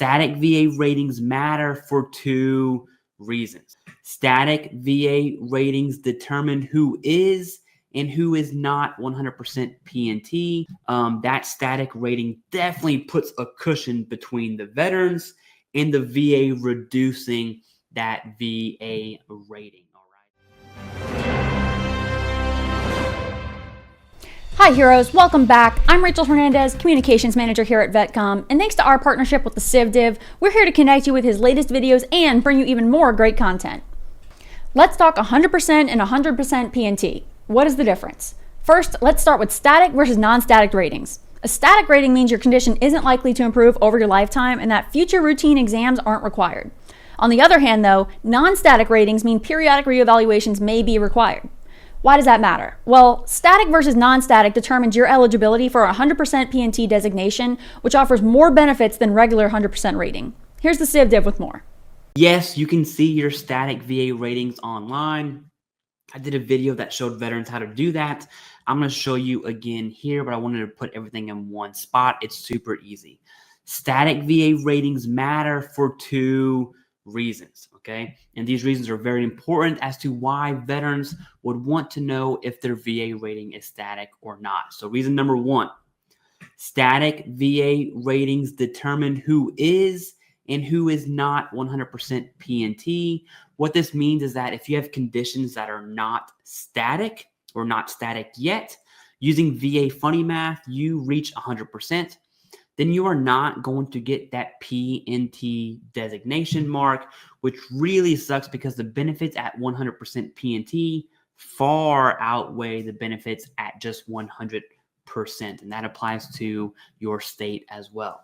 Static VA ratings matter for two reasons. Static VA ratings determine who is and who is not 100% PNT. That static rating definitely puts a cushion between the veterans and the VA reducing that VA rating. Hi heroes, welcome back. I'm Rachel Hernandez, Communications Manager here at VetComm, and thanks to our partnership with TheCivDiv, we're here to connect you with his latest videos and bring you even more great content. Let's talk 100% and 100% PNT. What is the difference? First, let's start with static versus non-static ratings. A static rating means your condition isn't likely to improve over your lifetime and that future routine exams aren't required. On the other hand though, non-static ratings mean periodic reevaluations may be required. Why does that matter? Well, static versus non-static determines your eligibility for a 100% PNT designation, which offers more benefits than regular 100% rating. Here's the TheCivDiv with more. Yes, you can see your static VA ratings online. I did a video that showed veterans how to do that. I'm going to show you again here, but I wanted to put everything in one spot. It's super easy. Static VA ratings matter for two reasons, okay? And these reasons are very important as to why veterans would want to know if their VA rating is static or not. So reason number one, static VA ratings determine who is and who is not 100% PNT. What this means is that if you have conditions that are not static or not static yet, using VA funny math, you reach 100%. Then you are not going to get that PNT designation mark, which really sucks because the benefits at 100% PNT far outweigh the benefits at just 100%. And that applies to your state as well.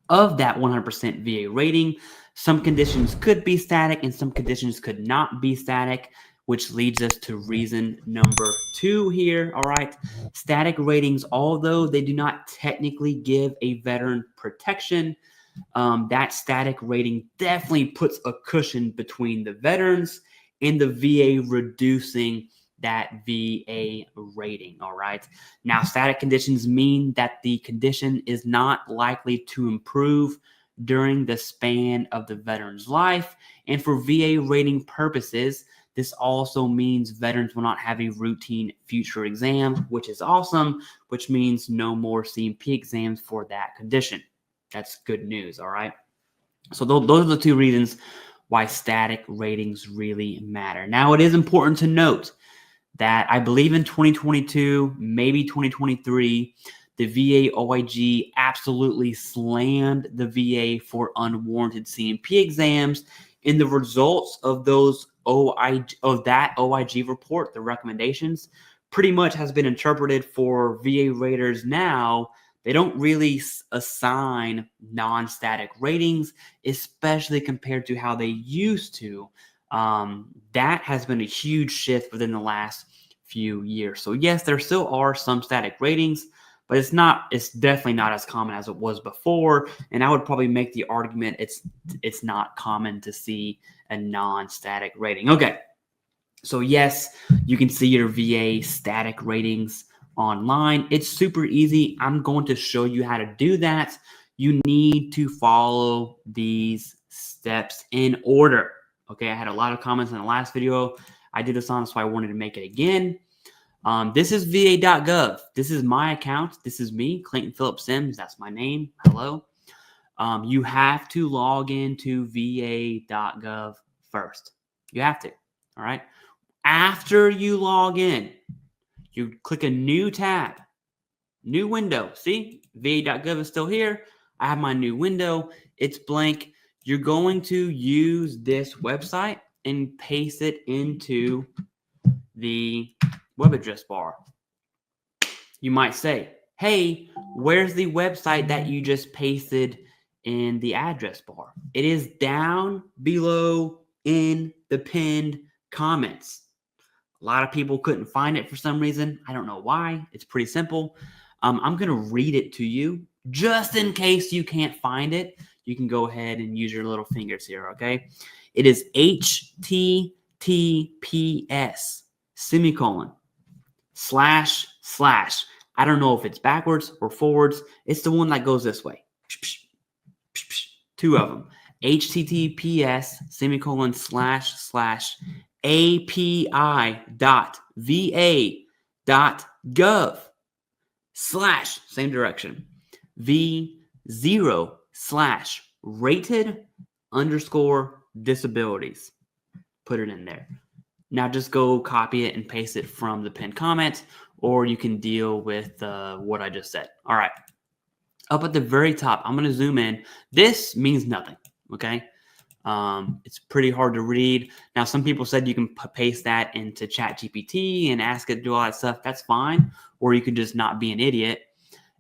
Of that 100% VA rating, some conditions could be static and some conditions could not be static, which leads us to reason number two here, all right? Static ratings, although they do not technically give a veteran protection, that static rating definitely puts a cushion between the veterans and the VA reducing that VA rating, all right? Now, static conditions mean that the condition is not likely to improve during the span of the veteran's life. And for VA rating purposes, this also means veterans will not have a routine future exam, which is awesome, which means no more C&P exams for that condition. That's good news, all right? So those are the two reasons why static ratings really matter. Now, it is important to note that I believe in 2022, maybe 2023, the VA OIG absolutely slammed the VA for unwarranted C&P exams. In the results of that OIG report, the recommendations, pretty much has been interpreted for VA raters now. They don't really assign non-static ratings, especially compared to how they used to. That has been a huge shift within the last few years. So yes, there still are some static ratings, but it's definitely not as common as it was before. And I would probably make the argument it's not common to see a non-static rating. Okay. So yes, you can see your VA static ratings online. It's super easy. I'm going to show you how to do that. You need to follow these steps in order. Okay. I had a lot of comments in the last video I did this on, so I wanted to make it again. This is va.gov. This is my account. This is me, Clayton Phillip Sims. That's my name. Hello. You have to log into va.gov first. You have to. All right. After you log in, you click a new tab, new window. See, va.gov is still here. I have my new window. It's blank. You're going to use this website and paste it into the web address bar. You might say, hey, where's the website that you just pasted in the address bar? It is down below in the pinned comments. A lot of people couldn't find it for some reason. I don't know why. It's pretty simple. I'm going to read it to you just in case you can't find it. You can go ahead and use your little fingers here, okay? It is https semicolon / I don't know if it's backwards or forwards. It's the one that goes this way. two of them. https://api.va.gov/ same direction v0/rated_disabilities. Put it in there. Now just go copy it and paste it from the pinned comment, or you can deal with what I just said. All right. Up at the very top, I'm going to zoom in. This means nothing, okay? It's pretty hard to read. Now, some people said you can paste that into ChatGPT and ask it to do all that stuff. That's fine. Or you could just not be an idiot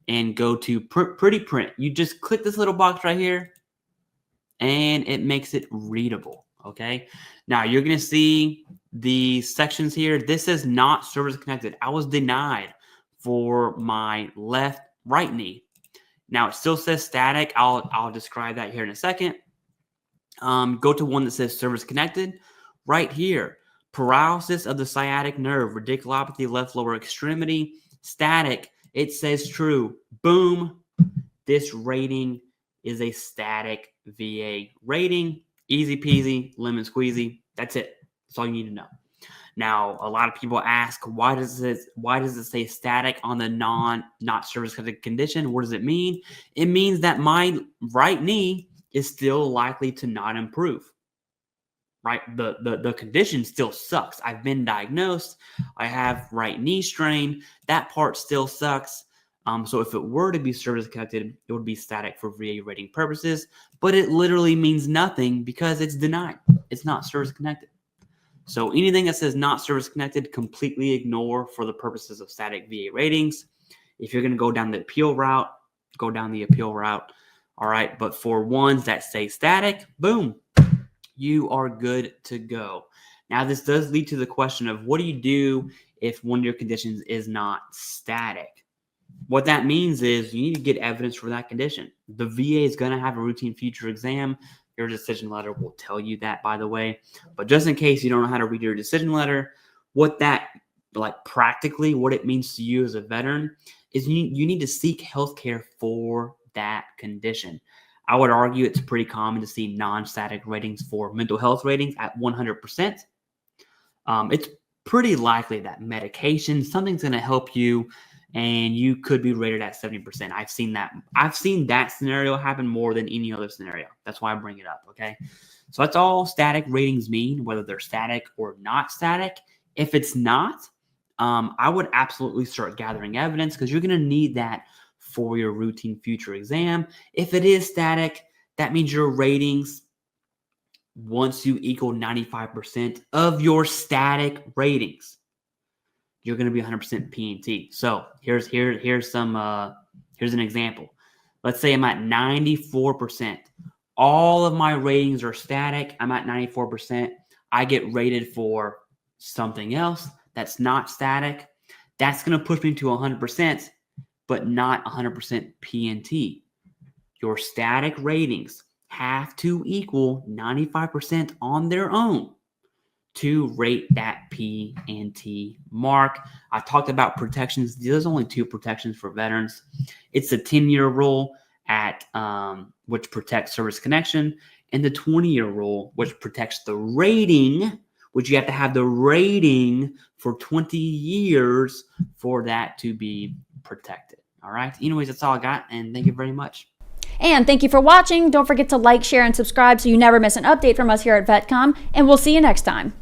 and go to Pretty Print. You just click this little box right here, and it makes it readable, okay? Now, you're going to see the sections here. This is not service connected. I was denied for my right knee. Now, it still says static. I'll describe that here in a second. Go to one that says service connected. Right here, paralysis of the sciatic nerve, radiculopathy, left lower extremity, static. It says true. Boom. This rating is a static VA rating. Easy peasy, lemon squeezy. That's it. That's all you need to know. Now, a lot of people ask, why does it say static on the not service connected condition? What does it mean? It means that my right knee is still likely to not improve. Right? The condition still sucks. I've been diagnosed. I have right knee strain. That part still sucks. So if it were to be service connected, it would be static for VA rating purposes, but it literally means nothing because it's denied. It's not service connected. So anything that says not service connected, completely ignore for the purposes of static VA ratings. If you're going to go down the appeal route, go down the appeal route. All right. But for ones that say static, boom, you are good to go. Now, this does lead to the question of what do you do if one of your conditions is not static? What that means is you need to get evidence for that condition. The VA is going to have a routine future exam. Your decision letter will tell you that, by the way. But just in case you don't know how to read your decision letter, what that, practically what it means to you as a veteran is you need to seek healthcare for that condition. I would argue it's pretty common to see non-static ratings for mental health ratings at 100%. It's pretty likely that medication, something's going to help you, and you could be rated at 70%. I've seen that scenario happen more than any other scenario. That's why I bring it up, okay? So that's all static ratings mean, whether they're static or not static. If it's not, I would absolutely start gathering evidence because you're going to need that for your routine future exam. If it is static, that means your ratings, once you equal 95% of your static ratings, you're going to be 100% P&T. So here's an example. Let's say I'm at 94%. All of my ratings are static. I'm at 94%. I get rated for something else that's not static. That's going to push me to 100%, but not 100% P&T. Your static ratings have to equal 95% on their own to rate that P&T mark. I talked about protections. There's only two protections for veterans. It's the 10-year rule at which protects service connection, and the 20-year rule, which protects the rating, which you have to have the rating for 20 years for that to be protected. All right. Anyways, that's all I got, and thank you very much. And thank you for watching. Don't forget to like, share, and subscribe so you never miss an update from us here at VetComm, and we'll see you next time.